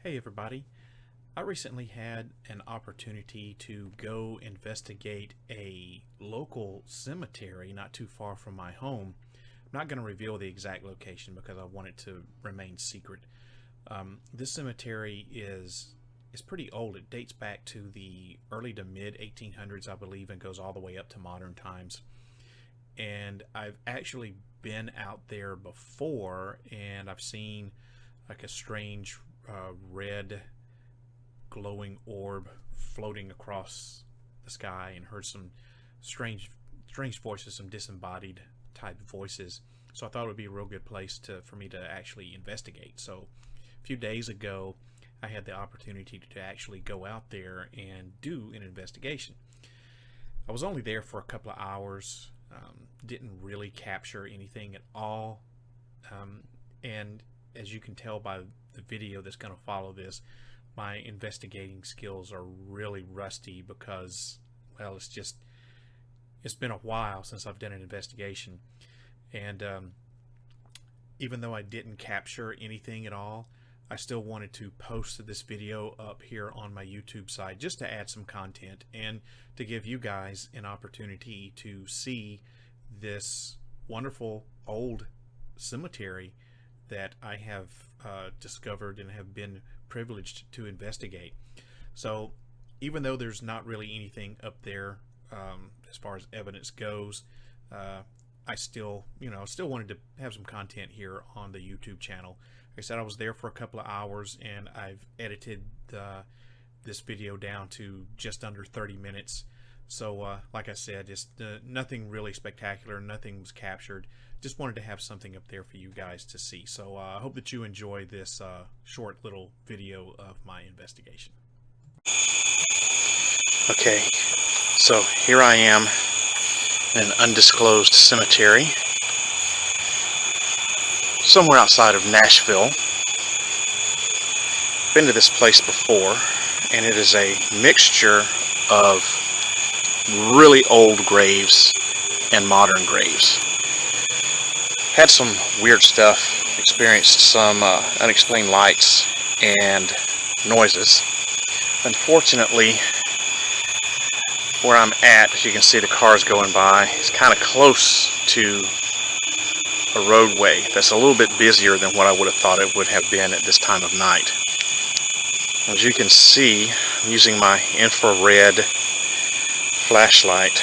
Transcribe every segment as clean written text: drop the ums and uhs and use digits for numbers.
Hey everybody, I recently had an opportunity to go investigate a local cemetery not too far from my home. I'm not going to reveal the exact location because I want it to remain secret. This cemetery is pretty old. It dates back to the early to mid 1800s, I believe, and goes all the way up to modern times. And I've actually been out there before, and I've seen like a strange red glowing orb floating across the sky, and heard some strange voices, some disembodied type voices. So I thought it would be a real good place for me to actually investigate. So a few days ago I had the opportunity to actually go out there and do an investigation. I was only there for a couple of hours, didn't really capture anything at all, and as you can tell by the video that's going to follow this, my investigating skills are really rusty because, well, it's been a while since I've done an investigation. And even though I didn't capture anything at all, I still wanted to post this video up here on my YouTube site just to add some content and to give you guys an opportunity to see this wonderful old cemetery that I have discovered and have been privileged to investigate. So even though there's not really anything up there as far as evidence goes, I still wanted to have some content here on the YouTube channel. Like I said, I was there for a couple of hours, and I've edited this video down to just under 30 minutes. So like I said, just nothing really spectacular, nothing was captured. Just wanted to have something up there for you guys to see. So I hope that you enjoy this short little video of my investigation. Okay, so here I am in an undisclosed cemetery somewhere outside of Nashville. Been to this place before, and it is a mixture of really old graves and modern graves. Had some weird stuff, experienced some unexplained lights and noises. Unfortunately, where I'm at, as you can see the cars going by, is kind of close to a roadway that's a little bit busier than what I would have thought it would have been at this time of night. As you can see, I'm using my infrared flashlight.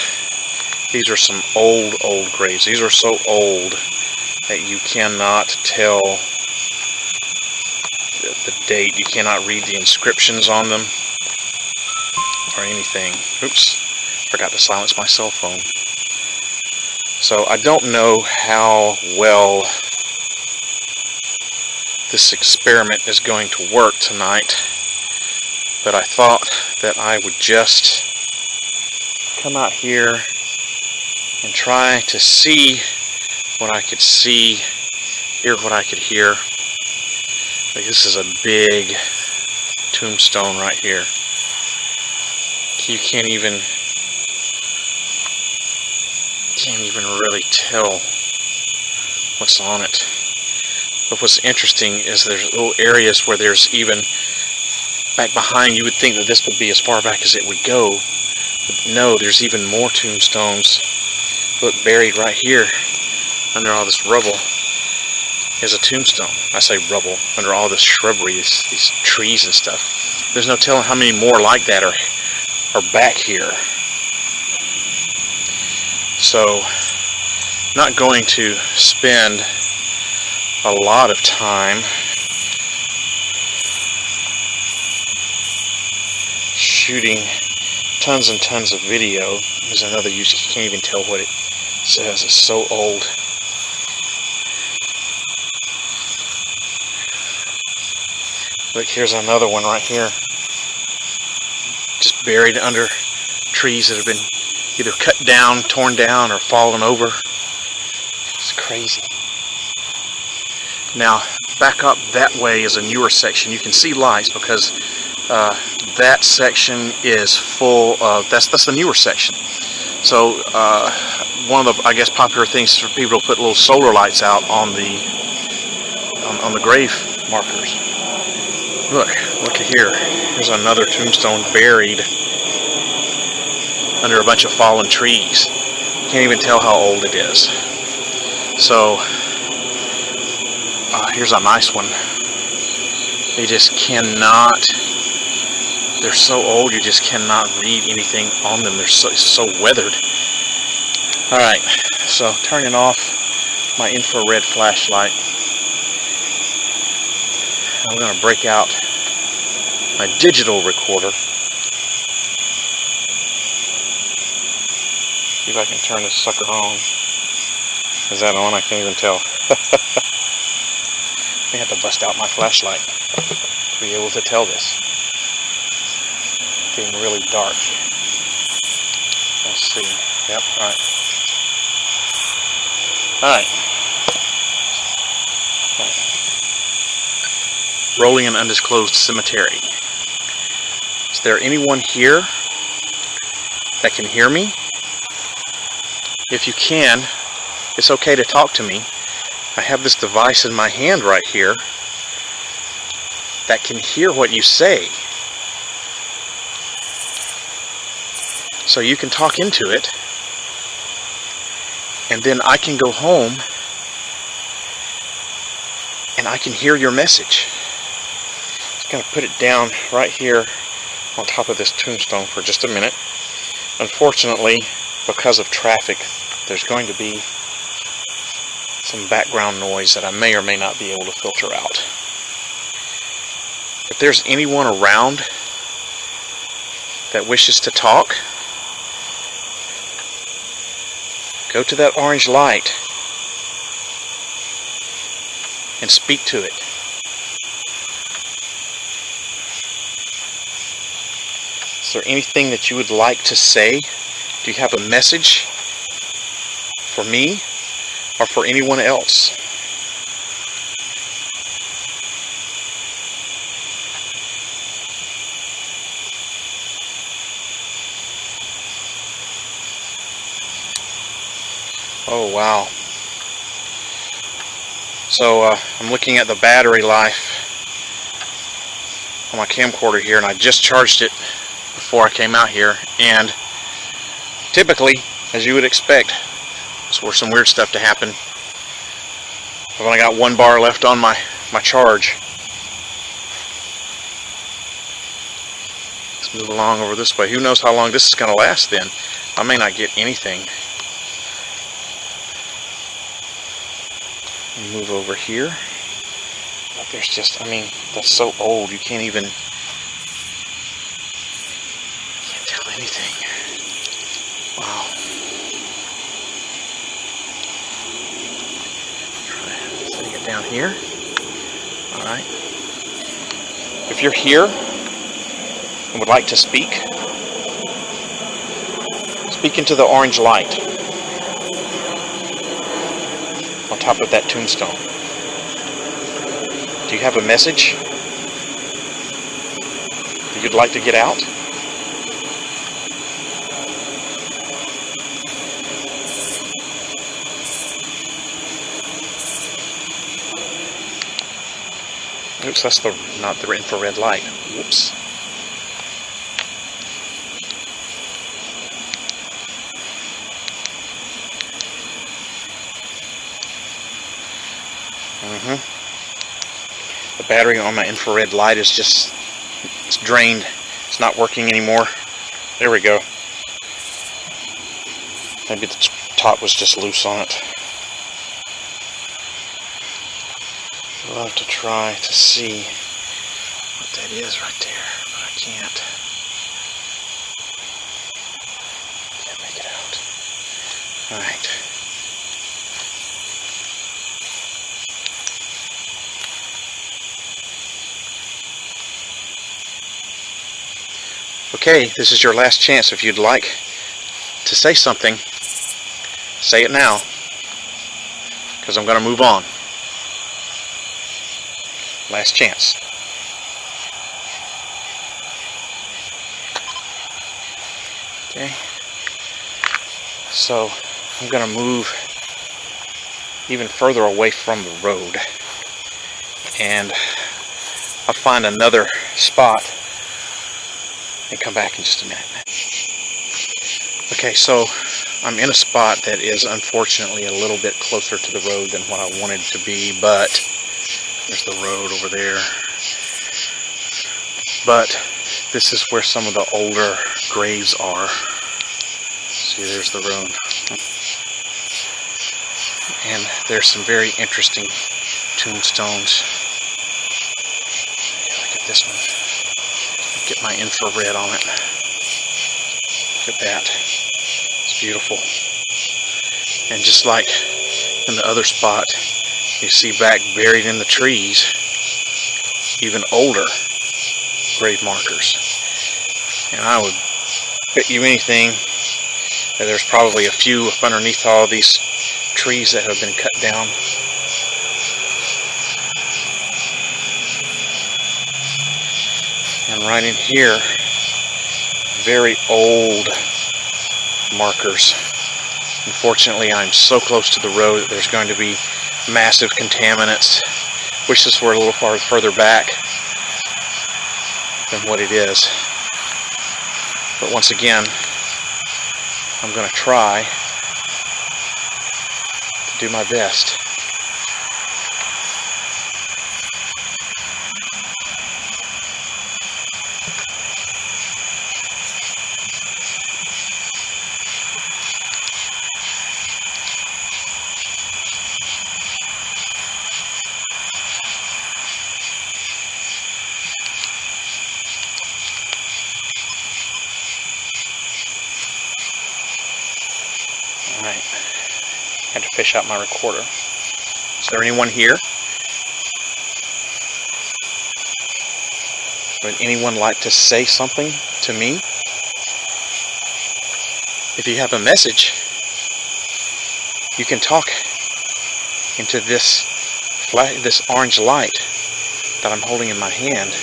These are some old graves. These are so old that you cannot tell the date. You cannot read the inscriptions on them or anything. Oops, forgot to silence my cell phone. So I don't know how well this experiment is going to work tonight, but I thought that I would just come out here and try to see what I could see, hear what I could hear. Like, this is a big tombstone right here. You can't even really tell what's on it. But what's interesting is there's little areas where there's even back behind. You would think that this would be as far back as it would go, but no, there's even more tombstones. Look, buried right here under all this rubble is a tombstone. I say rubble, under all this shrubbery, these trees and stuff. There's no telling how many more like that are back here. So, not going to spend a lot of time shooting tons and tons of video. There's another use, you can't even tell what it says. It's so old. Look, here's another one right here. Just buried under trees that have been either cut down, torn down, or fallen over. It's crazy. Now, back up that way is a newer section. You can see lights because that section is full of, that's the newer section. So one of the, I guess, popular things for people to put little solar lights out on the grave markers. Look. Look at here. There's another tombstone buried under a bunch of fallen trees. Can't even tell how old it is. So, here's a nice one. They just cannot, they're so old you just cannot read anything on them. They're so weathered. Alright, so turning off my infrared flashlight. I'm going to break out my digital recorder. See if I can turn this sucker on. Is that on? I can't even tell. I have to bust out my flashlight to be able to tell this. It's getting really dark. Let's see. Yep, alright. Alright. Rolling an undisclosed cemetery. Is there anyone here that can hear me? If you can, it's okay to talk to me. I have this device in my hand right here that can hear what you say. So you can talk into it, and then I can go home and I can hear your message. Just gonna put it down right here on top of this tombstone for just a minute. Unfortunately, because of traffic, there's going to be some background noise that I may or may not be able to filter out. If there's anyone around that wishes to talk, go to that orange light and speak to it. Is there anything that you would like to say? Do you have a message for me or for anyone else? Oh wow. So I'm looking at the battery life on my camcorder here, and I just charged it before I came out here, and typically, as you would expect, it's for some weird stuff to happen. I've only got 1 bar left on my charge. Let's move along over this way. Who knows how long this is going to last then? I may not get anything. Move over here. But there's just, I mean, that's so old you can't even, tell anything. Wow. Try setting it down here. Alright. If you're here and would like to speak into the orange light on top of that tombstone. Do you have a message that you'd like to get out? Oops, that's not the infrared light. Whoops. The battery on my infrared light is just, it's drained. It's not working anymore. There we go. Maybe the top was just loose on it. I'll have to try to see what that is right there, but I can't. Can't make it out. Alright. Okay, this is your last chance. If you'd like to say something, say it now, because I'm going to move on. Last chance. Okay. So I'm going to move even further away from the road, and I'll find another spot and come back in just a minute. Okay, so I'm in a spot that is unfortunately a little bit closer to the road than what I wanted to be, but there's the road over there. But this is where some of the older graves are. See, there's the road. And there's some very interesting tombstones. Look at this one. Get my infrared on it. Look at that. It's beautiful. And just like in the other spot, you see back buried in the trees, even older grave markers. And I would bet you anything that there's probably a few up underneath all of these trees that have been cut down. And right in here, very old markers. Unfortunately, I'm so close to the road that there's going to be massive contaminants. Wish this were a little further back than what it is. But once again, I'm going to try to do my best. Alright, had to fish out my recorder. Is there anyone here? Would anyone like to say something to me? If you have a message, you can talk into this orange light that I'm holding in my hand.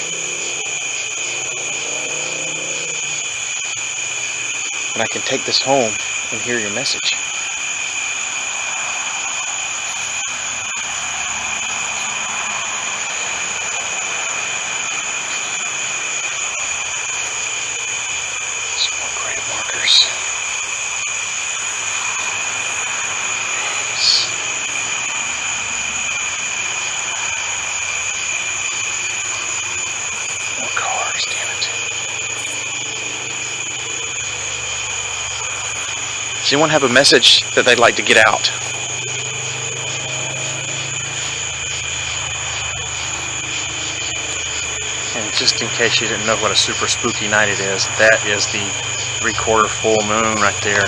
And I can take this home and hear your message. Some more grave markers. More cars, damn it. Does anyone have a message that they'd like to get out? And just in case you didn't know what a super spooky night it is, that is the 3/4 full moon right there.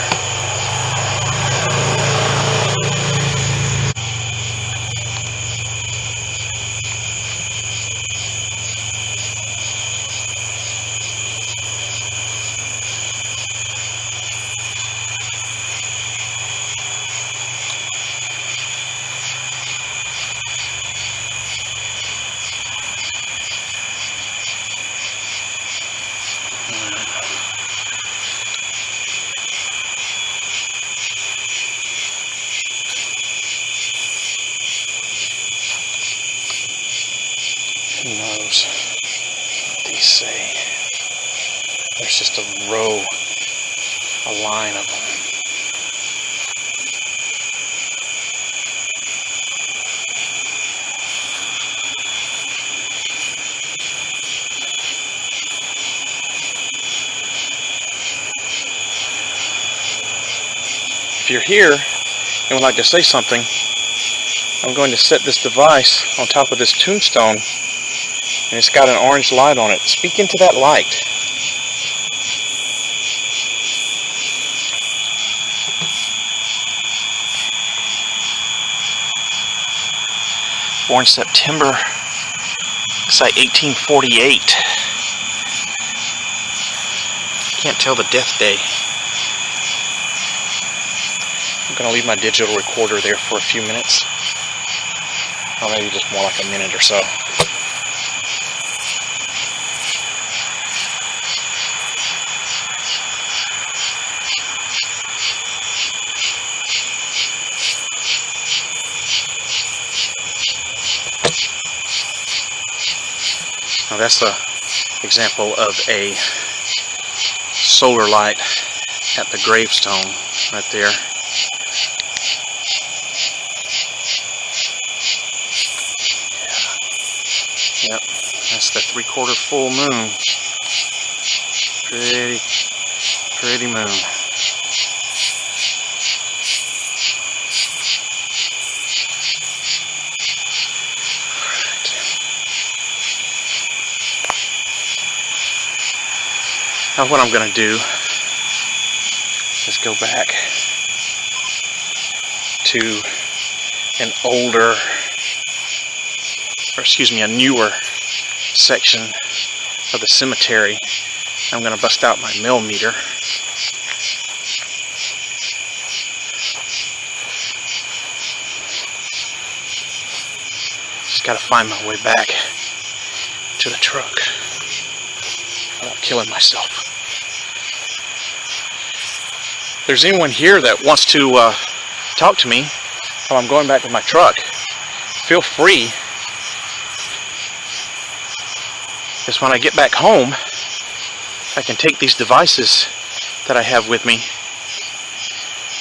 Who knows what these say? There's just a row, a line of them. If you're here and would like to say something, I'm going to set this device on top of this tombstone, and it's got an orange light on it. Speak into that light. Born September, looks like 1848. Can't tell the death day. I'm going to leave my digital recorder there for a few minutes. Or maybe just more like a minute or so. Now that's a example of a solar light at the gravestone right there. Yep, that's the 3/4 full moon. Pretty moon. Alright. Now what I'm going to do is go back to an older, or excuse me, a newer section of the cemetery. I'm going to bust out my millimeter. Just got to find my way back to the truck without killing myself. If there's anyone here that wants to talk to me while I'm going back to my truck, feel free. Because when I get back home, I can take these devices that I have with me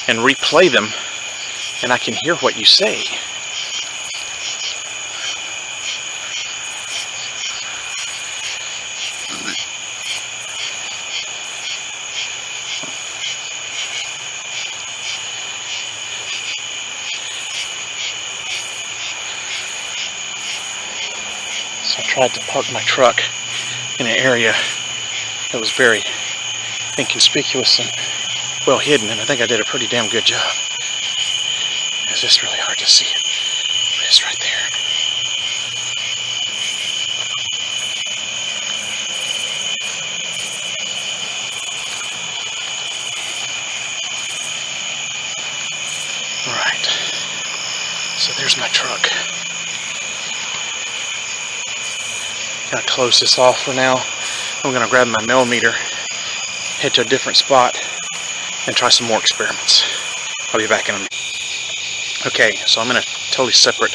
and replay them, and I can hear what you say. So I tried to park my truck in an area that was very inconspicuous and well hidden, and I think I did a pretty damn good job. It's just really hard to see it, but it's right there. Alright, so there's my truck. Gotta close this off for now. I'm gonna grab my millimeter, head to a different spot, and try some more experiments. I'll be back in a minute. Okay, so I'm in a totally separate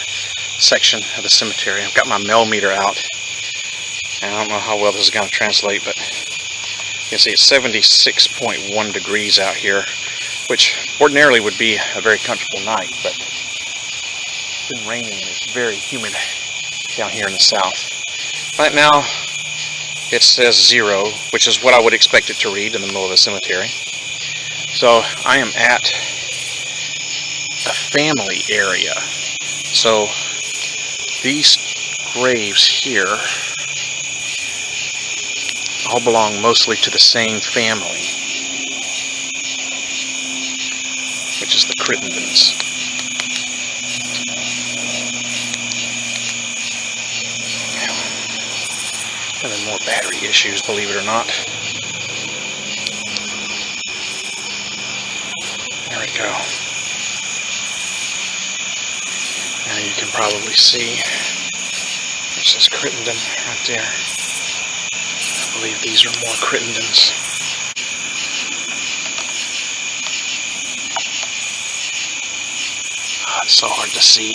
section of the cemetery. I've got my millimeter out, and I don't know how well this is gonna translate, but you can see it's 76.1 degrees out here, which ordinarily would be a very comfortable night, but it's been raining and it's very humid down here in the south. Right now, it says 0, which is what I would expect it to read in the middle of a cemetery. So I am at a family area. So these graves here all belong mostly to the same family, which is the Crittendens. Having more battery issues, believe it or not. There we go. Now you can probably see it says Crittenden right there. I believe these are more Crittendens. Oh, it's so hard to see.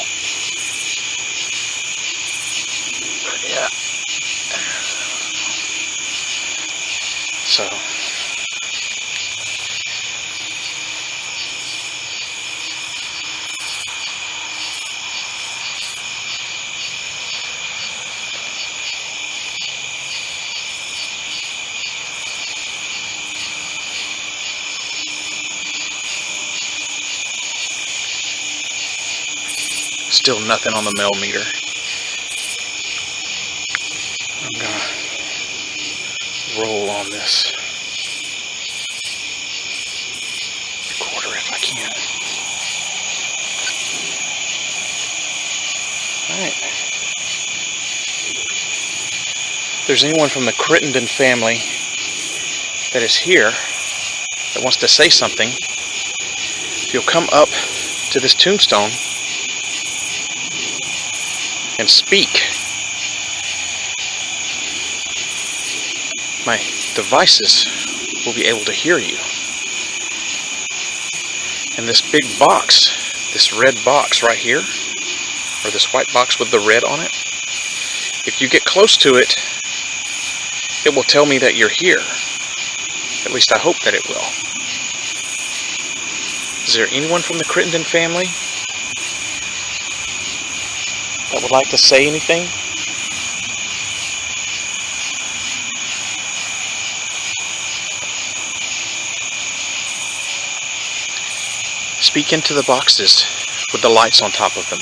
But yeah. So still nothing on the millimeter. I'm gonna roll on this recorder if I can. Alright. If there's anyone from the Crittenden family that is here that wants to say something, if you'll come up to this tombstone and speak, my devices will be able to hear you. And this big box, this red box right here, or this white box with the red on it, if you get close to it it will tell me that you're here. At least I hope that it will. Is there anyone from the Crittenden family that would like to say anything? Speak into the boxes with the lights on top of them.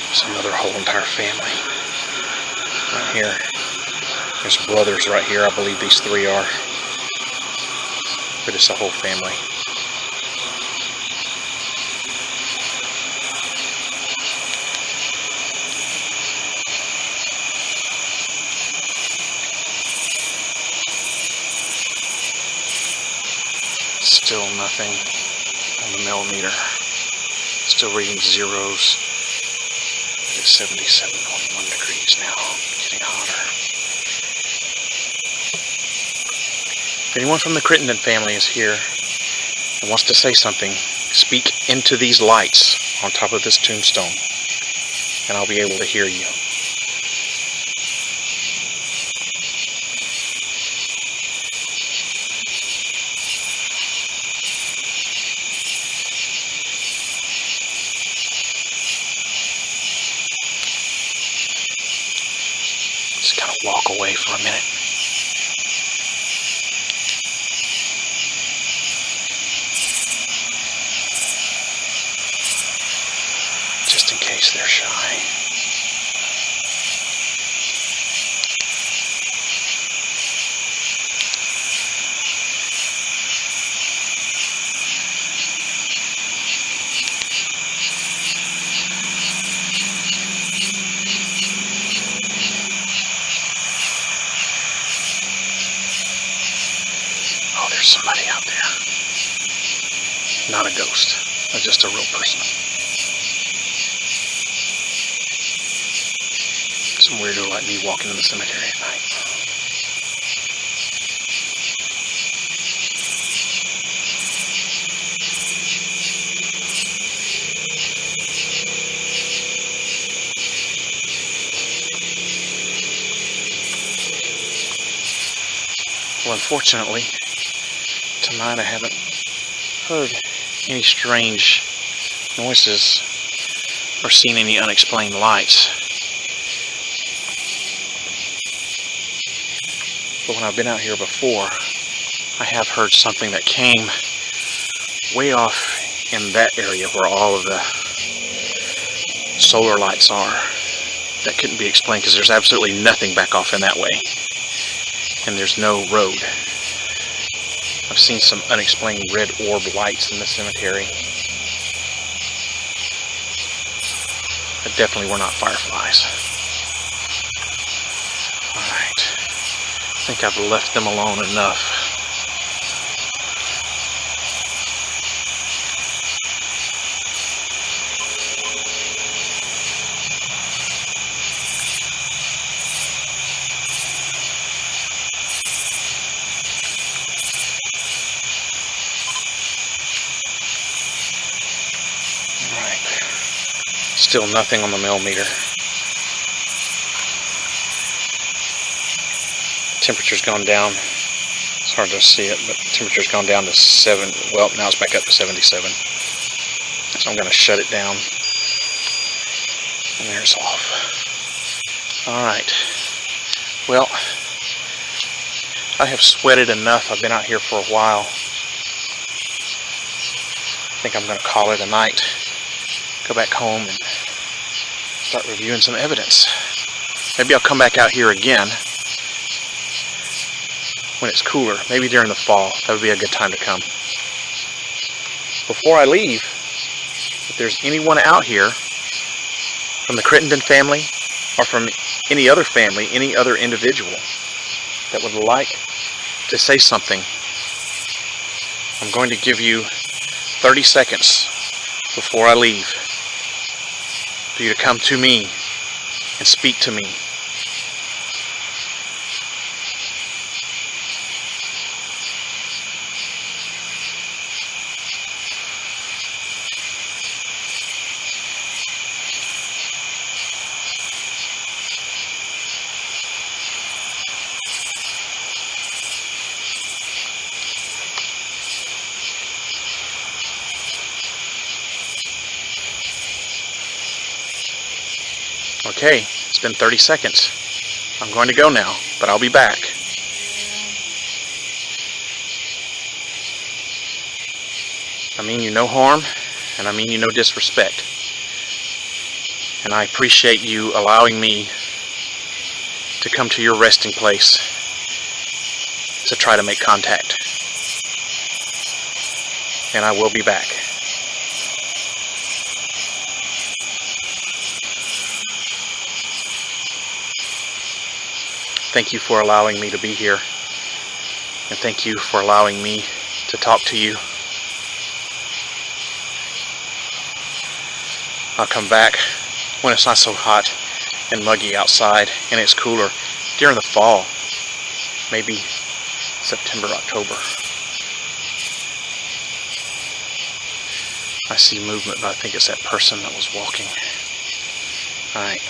There's another whole entire family right here. There's brothers right here. I believe these three are. But it's a whole family. Still nothing on the millimeter. Still reading zeros. It's 77.1 degrees now. Getting hotter. If anyone from the Crittenden family is here and wants to say something, speak into these lights on top of this tombstone, and I'll be able to hear you. Just kind of walk away for a minute. Just in case they're shy. Oh, there's somebody out there. Not a ghost, but just a real person. Some weirdo like me walking in the cemetery at night. Well, unfortunately, tonight I haven't heard any strange noises or seen any unexplained lights. But when I've been out here before, I have heard something that came way off in that area where all of the solar lights are. That couldn't be explained because there's absolutely nothing back off in that way. And there's no road. I've seen some unexplained red orb lights in the cemetery. That definitely were not fireflies. Alright. I think I've left them alone enough. Still nothing on the millimeter. Temperature's gone down. It's hard to see it, but temperature's gone down to 7. Well, now it's back up to 77. So I'm going to shut it down. And there's off. Alright. Well, I have sweated enough. I've been out here for a while. I think I'm going to call it a night. Go back home and start reviewing some evidence. Maybe I'll come back out here again when it's cooler, maybe during the fall. That would be a good time to come. Before I leave, if there's anyone out here from the Crittenden family or from any other family, any other individual that would like to say something, I'm going to give you 30 seconds before I leave, for you to come to me and speak to me. Okay, it's been 30 seconds. I'm going to go now, but I'll be back. I mean you no harm, and I mean you no disrespect. And I appreciate you allowing me to come to your resting place to try to make contact. And I will be back. Thank you for allowing me to be here, and thank you for allowing me to talk to you. I'll come back when it's not so hot and muggy outside and it's cooler during the fall, maybe September, October. I see movement, but I think it's that person that was walking. Alright.